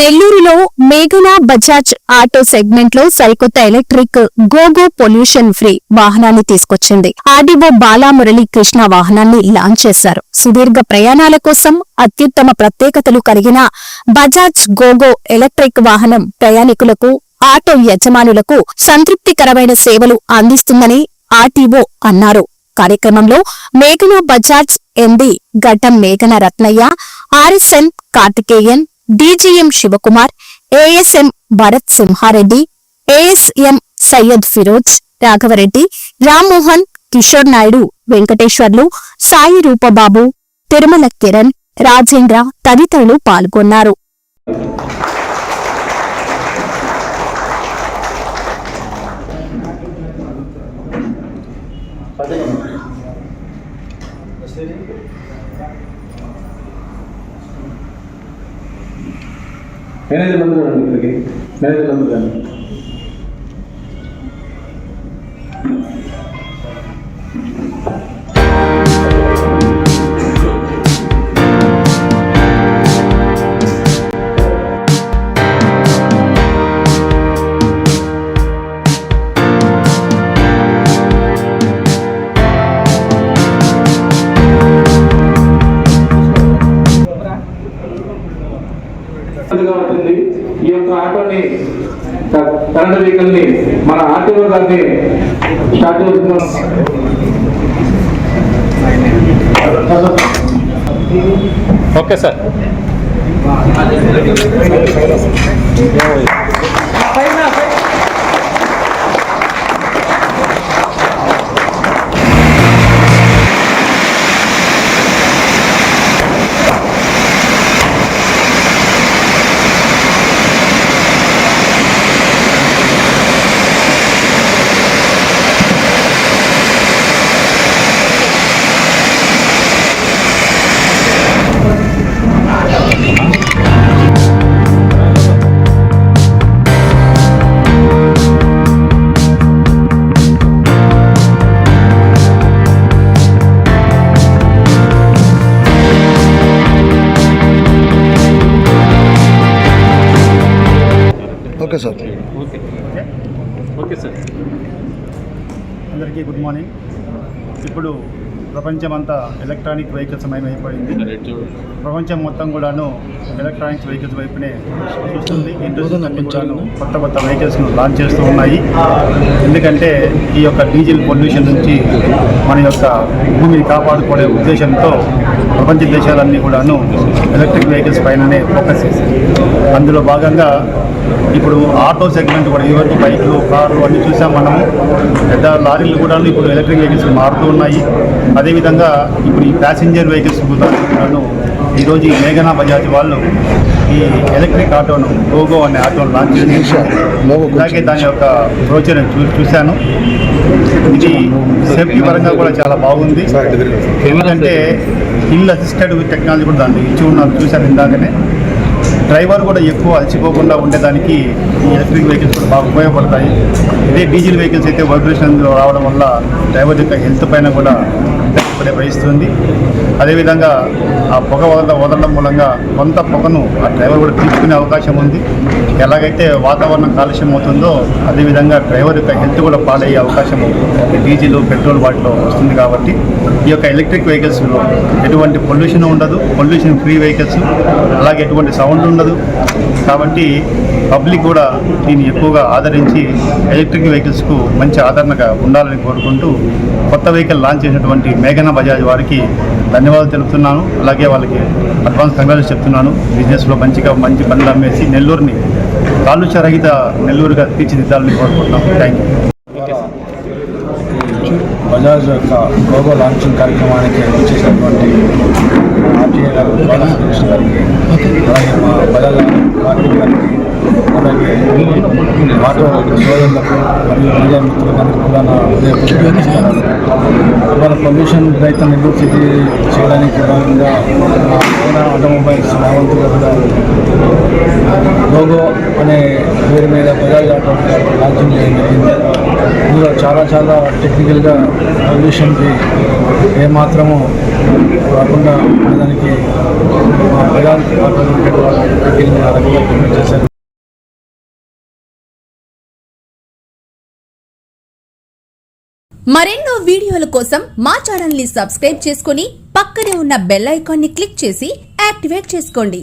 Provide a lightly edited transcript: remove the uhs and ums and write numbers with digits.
నెల్లూరులో మేఘనా Bajaj auto segment లో సరికొత్త ఎలక్ట్రిక్ గోగో పొల్యూషన్ ఫ్రీ వాహనాన్ని తీసుకొచ్చింది. ఆర్డీఓ బాలామురళీ కృష్ణ వాహనాన్ని లాంచ్ చేశారు. సుదీర్ఘ ప్రయాణాల కోసం అత్యుత్తమ ప్రత్యేకతలు కలిగిన బజాజ్ గోగో ఎలక్ట్రిక్ వాహనం ప్రయాణికులకు, ఆటో యజమానులకు సంతృప్తికరమైన సేవలు అందిస్తుందని ఆర్టీఓ అన్నారు. కార్యక్రమంలో మేఘనా బజాజ్ ఎండీ గడ్డం మేఘన Ratnaiah, RSN Karthikeyan, DGM Sivakumar, ASM Bharat Simhareddy, ASM Syed Feroz, Raghavareddy, Rammohan, Kishore Naidu, Venkateswarlu, Sai Rupababu, Tirumala Kiran, Rajendra తదితరులు పాల్గొన్నారు. మేనేజర్ అందరూ రండి, ఇక్కడికి మేనేజర్ అందరూ రండి. ఉంటుంది ఈ యొక్క ఆటోని కరెంట్ వెహికల్ ని మన ఆర్టీఓ గారిని స్టార్ట్ చేస్తున్నాం. Okay sir. Okay sir. Okay sir. అందరికీ గుడ్ మార్నింగ్. ఇప్పుడు ప్రపంచమంతా ఎలక్ట్రానిక్ వెహికల్స్ మయమైపోయింది. ప్రపంచం మొత్తం కూడాను ఎలక్ట్రానిక్స్ వెహికల్స్ వైపునే చూస్తుంది. ఇండస్ట్రీస్ అన్ని కూడాను కొత్త కొత్త వెహికల్స్ను లాంచ్ చేస్తూ ఉన్నాయి. ఎందుకంటే ఈ యొక్క డీజిల్ పొల్యూషన్ నుంచి మన యొక్క భూమిని కాపాడుకునే ఉద్దేశంతో ప్రపంచ దేశాలన్నీ కూడాను ఎలక్ట్రిక్ వెహికల్స్ పైననే ఫోకస్ చేశాయి. అందులో భాగంగా ఇప్పుడు ఆటో సెగ్మెంట్ కూడా ఇదివరకు బైక్లు, కార్లు అన్నీ చూసాం మనము. పెద్ద లారీలు కూడా ఇప్పుడు ఎలక్ట్రిక్ వెహికల్స్ మారుతూ ఉన్నాయి. అదేవిధంగా ఇప్పుడు ఈ ప్యాసింజర్ వెహికల్స్ కూడాను ఈరోజు ఈ మేఘనా బజాజ్ వాళ్ళు ఈ ఎలక్ట్రిక్ ఆటోను గోగో అనే ఆటోను లాంచ్ చేశారు. అలాగే దాని యొక్క బ్రోచర్ చూశాను. ఇది సేఫ్టీ పరంగా కూడా చాలా బాగుంది. ఎందుకంటే హిల్ అసిస్టెడ్ టెక్నాలజీ కూడా దాన్ని ఇచ్చి ఉన్నారు, చూశాను ఇందాకనే. డ్రైవర్ కూడా ఎక్కువ అలసిపోకుండా ఉండేదానికి ఈ ఎలక్ట్రిక్ వెహికల్స్ కూడా బాగా ఉపయోగపడతాయి. ఇదే డీజిల్ వెహికల్స్ అయితే వైబ్రేషన్ రావడం వల్ల డ్రైవర్ యొక్క హెల్త్ పైన కూడా పడే వహిస్తుంది. అదేవిధంగా ఆ పొగ వదలడం మూలంగా కొంత పొగను ఆ డ్రైవర్ కూడా తీసుకునే అవకాశం ఉంది. ఎలాగైతే వాతావరణం కాలుష్యం అవుతుందో అదేవిధంగా డ్రైవర్ యొక్క హెల్త్ కూడా పాడయ్యే అవకాశం డీజిల్, పెట్రోల్ వాటిలో వస్తుంది. కాబట్టి ఈ యొక్క ఎలక్ట్రిక్ వెహికల్స్లో ఎటువంటి పొల్యూషన్ ఉండదు, పొల్యూషన్ ఫ్రీ వెహికల్స్, అలాగే ఎటువంటి సౌండ్ ఉండదు. కాబట్టి పబ్లిక్ కూడా దీన్ని ఎక్కువగా ఆదరించి ఎలక్ట్రిక్ వెహికల్స్కు మంచి ఆదరణగా ఉండాలని కోరుకుంటూ కొత్త వెహికల్ లాంచ్ చేసినటువంటి మేఘనా బజాజ్ వారికి ధన్యవాదాలు తెలుపుతున్నాను. అలాగే వాళ్ళకి అడ్వాన్స్ కంగ్రాచులేషన్ చెప్తున్నాను. బిజినెస్లో మంచి పనులు అమ్మేసి నెల్లూరుని కాలుష్య రహిత నెల్లూరుగా తీర్చిదిద్దాలని కోరుకుంటున్నాం. Thank you. బజాజ్ యొక్క గోగో లాంచింగ్ కార్యక్రమానికి వచ్చేసినటువంటి ఆర్టీఏ గారు, బాలకృష్ణ గారికి, అలాగే మా బజాజ్ మార్కెట్ గారికి, అలాగే ఆటో సోదరులకు మరియు మీడియా మిత్రులందరికీ కూడా నా హృదయపూర్వక ఇవాళ పొల్యూషన్ రైతు నెల్లూరు సిటీ చేయడానికి భాగంగా ఆటోమొబైల్స్ రావంతుగా కూడా గోగో అనే పేరు మీద బజాజ్ ఆటో లాంచింగ్ చేయడం జరిగింది. ఇందులో చాలా టెక్నికల్గా పొల్యూషన్కి ఏమాత్రము రాకుండా దానికి మా బజాజ్ ఆటో లిమిటెడ్ వాళ్ళు చేశారు. మరెన్నో వీడియోల కోసం మా ఛానల్ ని సబ్స్క్రైబ్ చేసుకుని పక్కనే ఉన్న బెల్ ఐకాన్ ని క్లిక్ చేసి యాక్టివేట్ చేసుకోండి.